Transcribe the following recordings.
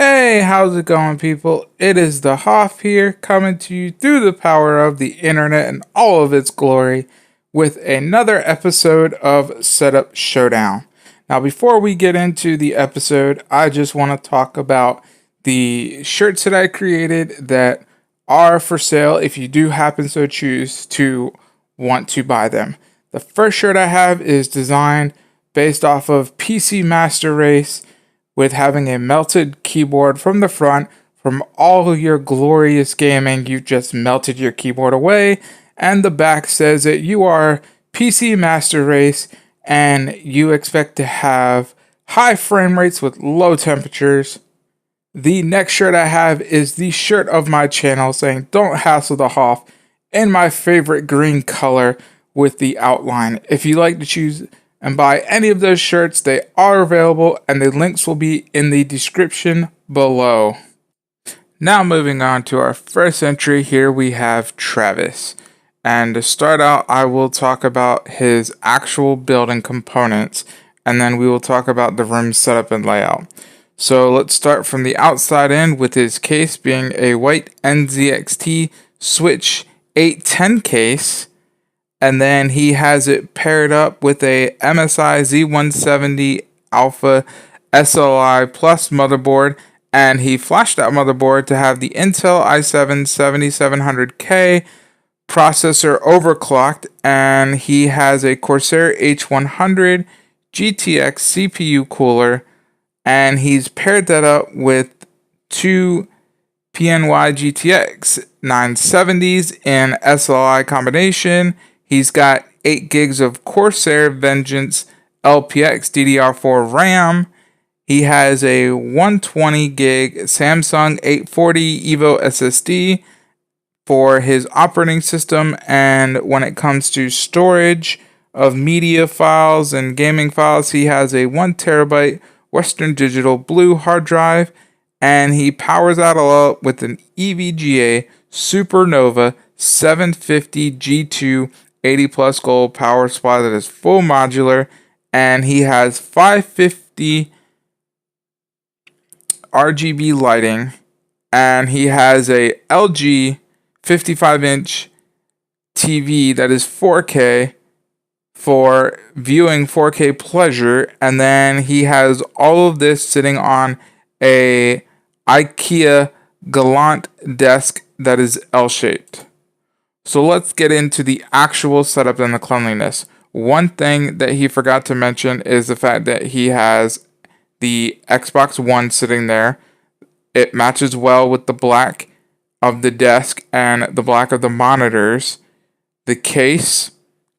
Hey, how's it going, people? It is the Hoff here, coming to you through the power of the internet and all of its glory with another episode of Setup Showdown. Now, before we get into the episode, I just want to talk about the shirts that I created that are for sale if you do happen so choose to want to buy them. The first shirt I have is designed based off of PC Master Race, with having a melted keyboard from the front. From all your glorious gaming, you just melted your keyboard away, and the back says that you are PC Master Race and you expect to have high frame rates with low temperatures. The next shirt I have is the shirt of my channel saying "Don't Hassle the Hoff" in my favorite green color with the outline. If you like to choose and buy any of those shirts, they are available and the links will be in the description below. Now moving on to our first entry, here we have Travis. And to start out, I will talk about his actual building components, and then we will talk about the room setup and layout. So let's start from the outside in, with his case being a white NZXT Switch 810 case. And then he has it paired up with a MSI Z170 Alpha SLI Plus motherboard, and he flashed that motherboard to have the Intel i7-7700K processor overclocked, and he has a Corsair H100 GTX CPU cooler, and he's paired that up with two PNY GTX 970s in SLI combination. He's got 8 gigs of Corsair Vengeance LPX DDR4 RAM. He has a 120 gig Samsung 840 EVO SSD for his operating system. And when it comes to storage of media files and gaming files, he has a 1 terabyte Western Digital Blue hard drive. And he powers that all up with an EVGA Supernova 750 G2 80 plus gold power supply that is full modular, and he has 550 RGB lighting, and he has a LG 55-inch TV that is 4K for viewing 4K pleasure, and then he has all of this sitting on a IKEA Galant desk that is L-shaped. So let's get into the actual setup and the cleanliness. One thing that he forgot to mention is the fact that he has the Xbox One sitting there. It matches well with the black of the desk and the black of the monitors. The case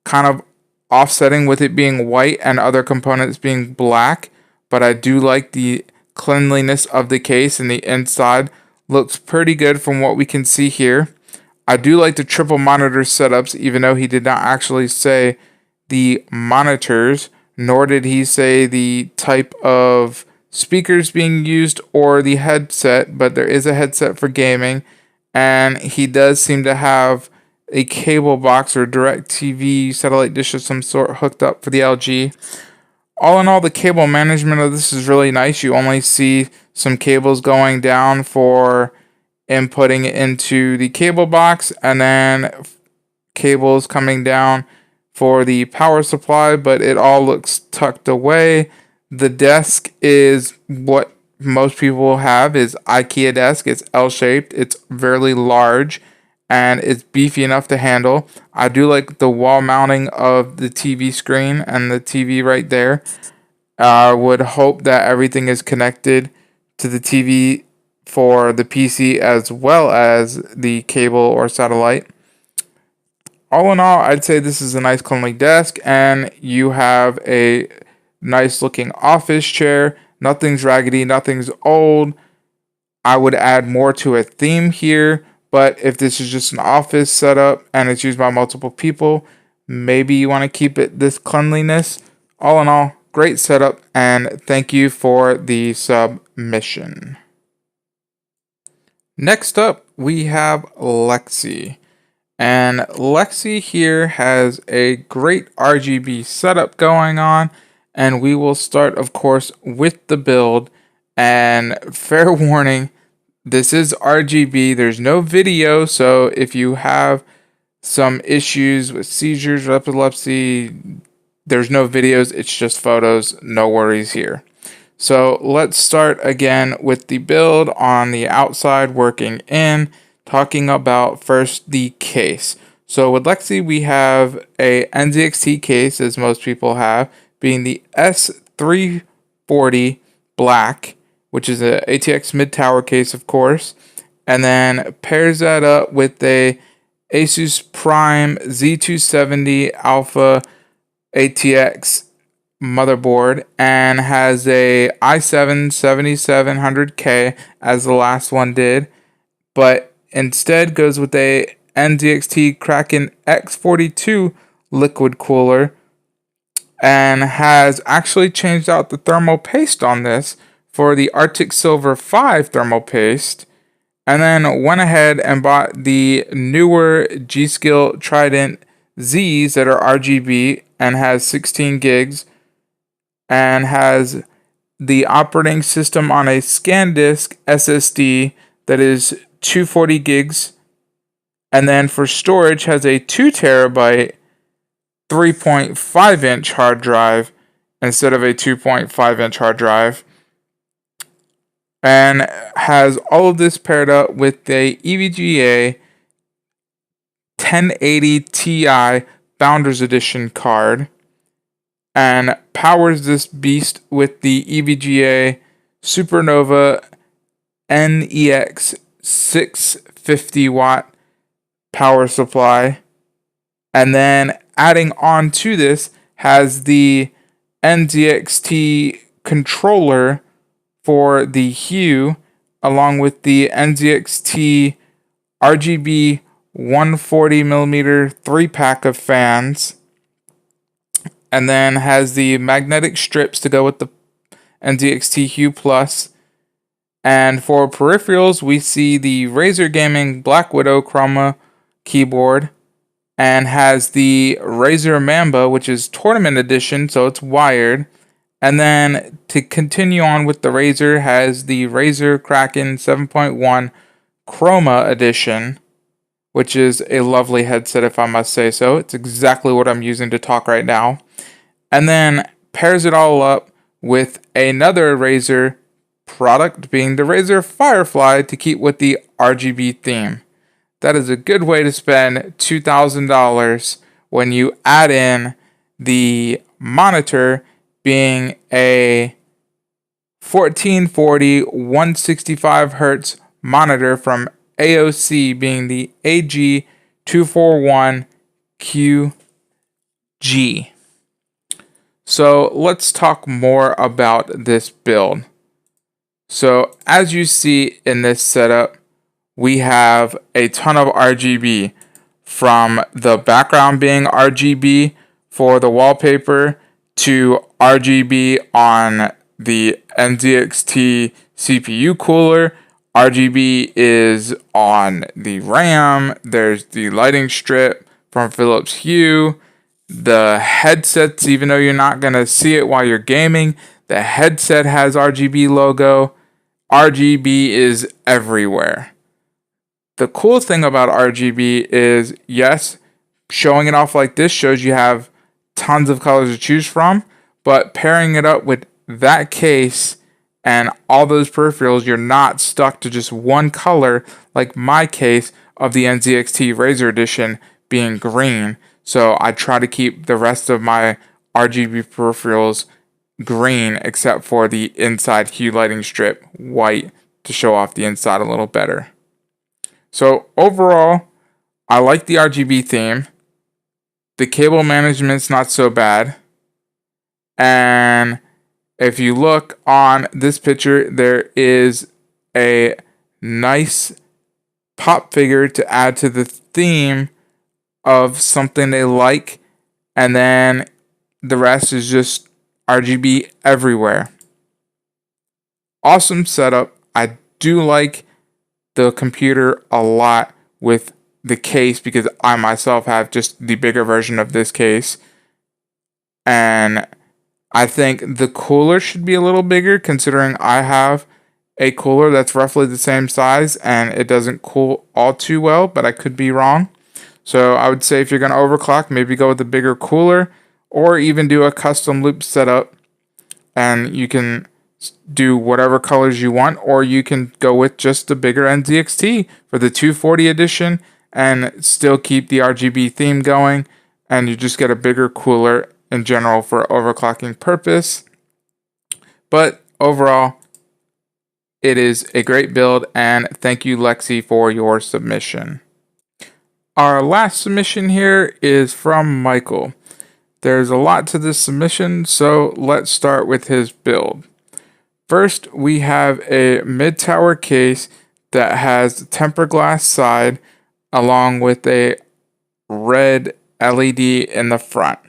kind of offsetting with it being white and other components being black, but I do like the cleanliness of the case, and the inside looks pretty good from what we can see here. I do like the triple monitor setups, even though he did not actually say the monitors, nor did he say the type of speakers being used or the headset, but there is a headset for gaming, and he does seem to have a cable box or direct TV satellite dish of some sort hooked up for the LG. All in all, the cable management of this is really nice. You only see some cables going down for inputting it into the cable box, and then cables coming down for the power supply, but it all looks tucked away. The desk is what most people have, is IKEA desk. It's L-shaped, it's fairly large, and it's beefy enough to handle. I do like the wall mounting of the TV screen and the TV right there. I would hope that everything is connected to the TV for the PC as well as the cable or satellite. All in all, I'd say this is a nice cleanly desk, and you have a nice looking office chair. Nothing's raggedy, nothing's old. I would add more to a theme here, but if this is just an office setup and it's used by multiple people, maybe you want to keep it this cleanliness. All in all, great setup, and thank you for the submission. Next up, we have Lexi. And Lexi here has a great RGB setup going on, and we will start, of course, with the build. And fair warning, this is RGB. There's no video, so if you have some issues with seizures or epilepsy, there's no videos. It's just photos. No worries here. So let's start again with the build on the outside, working in, talking about first the case. So with Lexi, we have a NZXT case, as most people have, being the S340 Black, which is a ATX mid-tower case, of course, and then pairs that up with a Asus Prime Z270 Alpha ATX motherboard and has a i7-7700K as the last one did, but instead goes with a NZXT Kraken X42 liquid cooler and has actually changed out the thermal paste on this for the Arctic Silver 5 thermal paste, and then went ahead and bought the newer G.Skill Trident Z's that are RGB and has 16 gigs and has the operating system on a ScanDisk SSD that is 240 gigs, and then for storage has a 2 terabyte 3.5 inch hard drive instead of a 2.5 inch hard drive, and has all of this paired up with a EVGA 1080 Ti Founders Edition card, and powers this beast with the EVGA Supernova NEX 650 watt power supply, and then adding on to this has the NZXT controller for the Hue, along with the NZXT RGB 140mm 3-pack of fans, and then has the magnetic strips to go with the NZXT Hue Plus. And for peripherals, we see the Razer Gaming Black Widow Chroma keyboard, and has the Razer Mamba, which is Tournament Edition, so it's wired. And then to continue on with the Razer, has the Razer Kraken 7.1 Chroma Edition, which is a lovely headset if I must say so. It's exactly what I'm using to talk right now. And then pairs it all up with another Razer product, being the Razer Firefly, to keep with the RGB theme. That is a good way to spend $2,000 when you add in the monitor being a 1440 165 Hz monitor from AOC, being the AG241QG. So let's talk more about this build. So as you see in this setup, we have a ton of RGB, from the background being RGB for the wallpaper to RGB on the NZXT CPU cooler. RGB is on the RAM. There's the lighting strip from Philips Hue. The headsets, even though you're not going to see it while you're gaming, the headset has RGB logo. RGB is everywhere. The cool thing about RGB is, yes, showing it off like this shows you have tons of colors to choose from, but pairing it up with that case and all those peripherals, you're not stuck to just one color, like my case of the NZXT Razer Edition being green. So I try to keep the rest of my RGB peripherals green, except for the inside Hue lighting strip white to show off the inside a little better. So overall, I like the RGB theme. The cable management's not so bad. And if you look on this picture, there is a nice pop figure to add to the theme of something they like. And then the rest is just RGB everywhere. Awesome setup. I do like the computer a lot with the case, because I myself have just the bigger version of this case, and I think the cooler should be a little bigger, considering I have a cooler that's roughly the same size and it doesn't cool all too well, but I could be wrong. So I would say if you're going to overclock, maybe go with a bigger cooler or even do a custom loop setup, and you can do whatever colors you want, or you can go with just the bigger NZXT for the 240 edition and still keep the RGB theme going, and you just get a bigger cooler in general for overclocking purpose. But overall, it is a great build, and thank you, Lexi, for your submission. Our last submission here is from Michael. There's a lot to this submission, so let's start with his build. First, we have a mid-tower case that has tempered glass side along with a red LED in the front.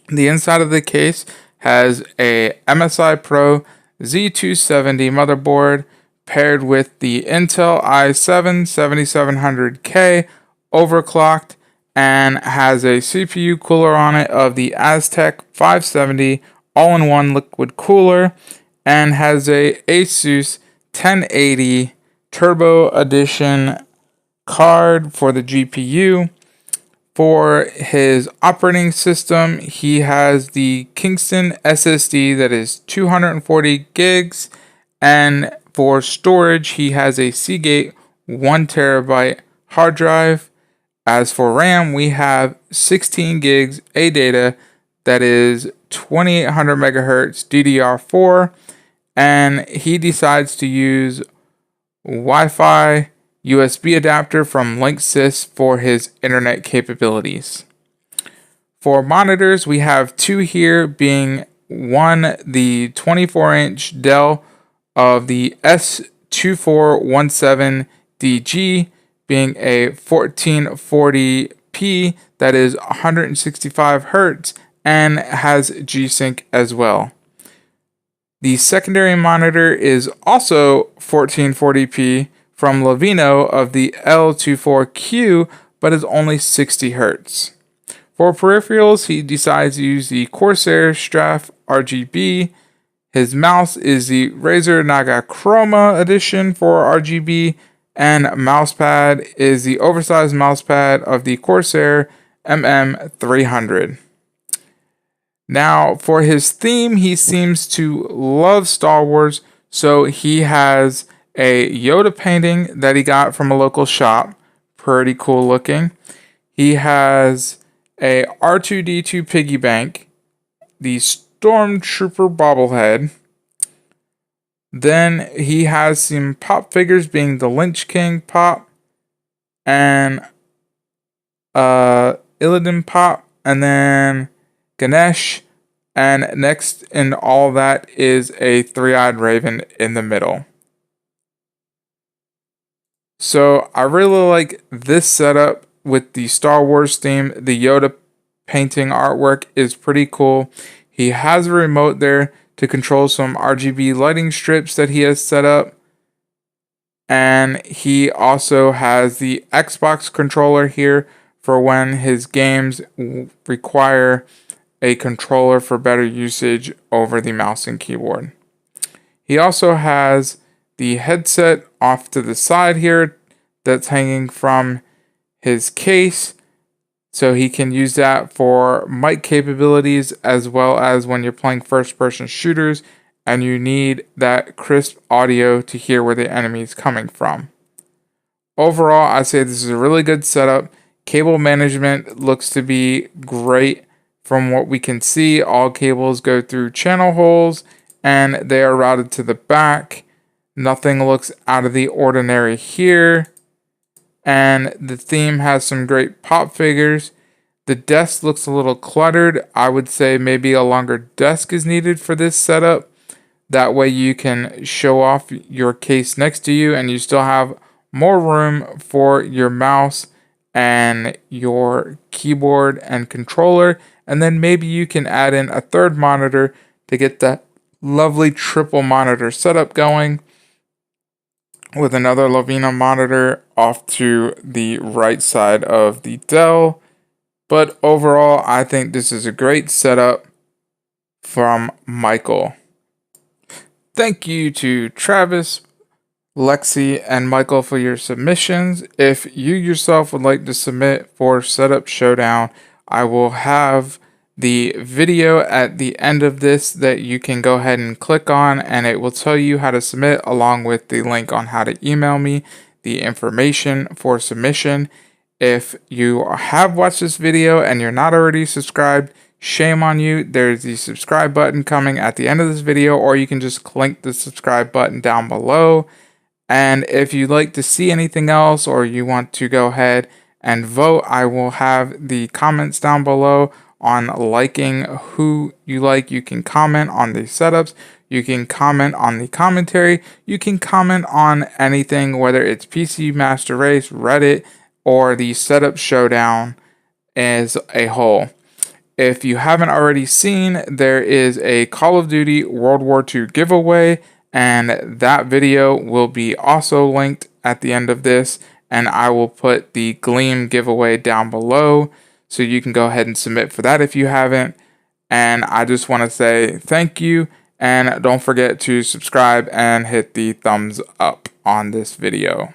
The inside of the case has a MSI Pro Z270 motherboard paired with the Intel i7 7700K overclocked, and has a CPU cooler on it of the Aztec 570 all-in-one liquid cooler, and has a Asus 1080 Turbo Edition card for the GPU. For his operating system, he has the Kingston SSD that is 240 gigs, and for storage, he has a Seagate 1 terabyte hard drive. As for RAM, we have 16 gigs ADATA that is 2800 megahertz DDR4, and he decides to use Wi-Fi USB adapter from Linksys for his internet capabilities. For monitors, we have two here, being one, the 24-inch Dell of the S2417DG, being a 1440p that is 165 Hz and has G-Sync as well. The secondary monitor is also 1440p from Levino of the L24Q, but is only 60 Hz. For peripherals, he decides to use the Corsair Straff RGB. His mouse is the Razer Naga Chroma edition for RGB, and mousepad is the oversized mousepad of the Corsair MM300. Now, for his theme, he seems to love Star Wars, so he has a Yoda painting that he got from a local shop. Pretty cool looking. He has a R2-D2 piggy bank, the Stormtrooper bobblehead. Then he has some pop figures, being the Lynch King pop and Illidan pop, and then Ganesh, and next in all that is a three-eyed raven in the middle. So I really like this setup with the Star Wars theme. The Yoda painting artwork is pretty cool. He has a remote there to control some RGB lighting strips that he has set up. And he also has the Xbox controller here for when his games require a controller for better usage over the mouse and keyboard. He also has the headset off to the side here that's hanging from his case, so he can use that for mic capabilities, as well as when you're playing first-person shooters and you need that crisp audio to hear where the enemy is coming from. Overall, I say this is a really good setup. Cable management looks to be great. From what we can see, all cables go through channel holes and they are routed to the back. Nothing looks out of the ordinary here. And the theme has some great pop figures. The desk looks a little cluttered. I would say maybe a longer desk is needed for this setup. That way you can show off your case next to you and you still have more room for your mouse and your keyboard and controller. And then maybe you can add in a third monitor to get that lovely triple monitor setup going, with another Levino monitor off to the right side of the Dell. But overall, I think this is a great setup from Michael. Thank you to Travis, Lexi, and Michael for your submissions. If you yourself would like to submit for Setup Showdown, I will have the video at the end of this that you can go ahead and click on, and it will tell you how to submit along with the link on how to email me the information for submission. If you have watched this video and you're not already subscribed, shame on you. There's the subscribe button coming at the end of this video, or you can just click the subscribe button down below. And if you'd like to see anything else, or you want to go ahead and vote, I will have the comments down below on liking who you like. You can comment on the setups, you can comment on the commentary, you can comment on anything, whether it's PC Master Race, Reddit, or the Setup Showdown as a whole. If you haven't already seen, there is a Call of Duty World War II giveaway, and that video will be also linked at the end of this, and I will put the Gleam giveaway down below, so you can go ahead and submit for that if you haven't. And I just want to say thank you, and don't forget to subscribe and hit the thumbs up on this video.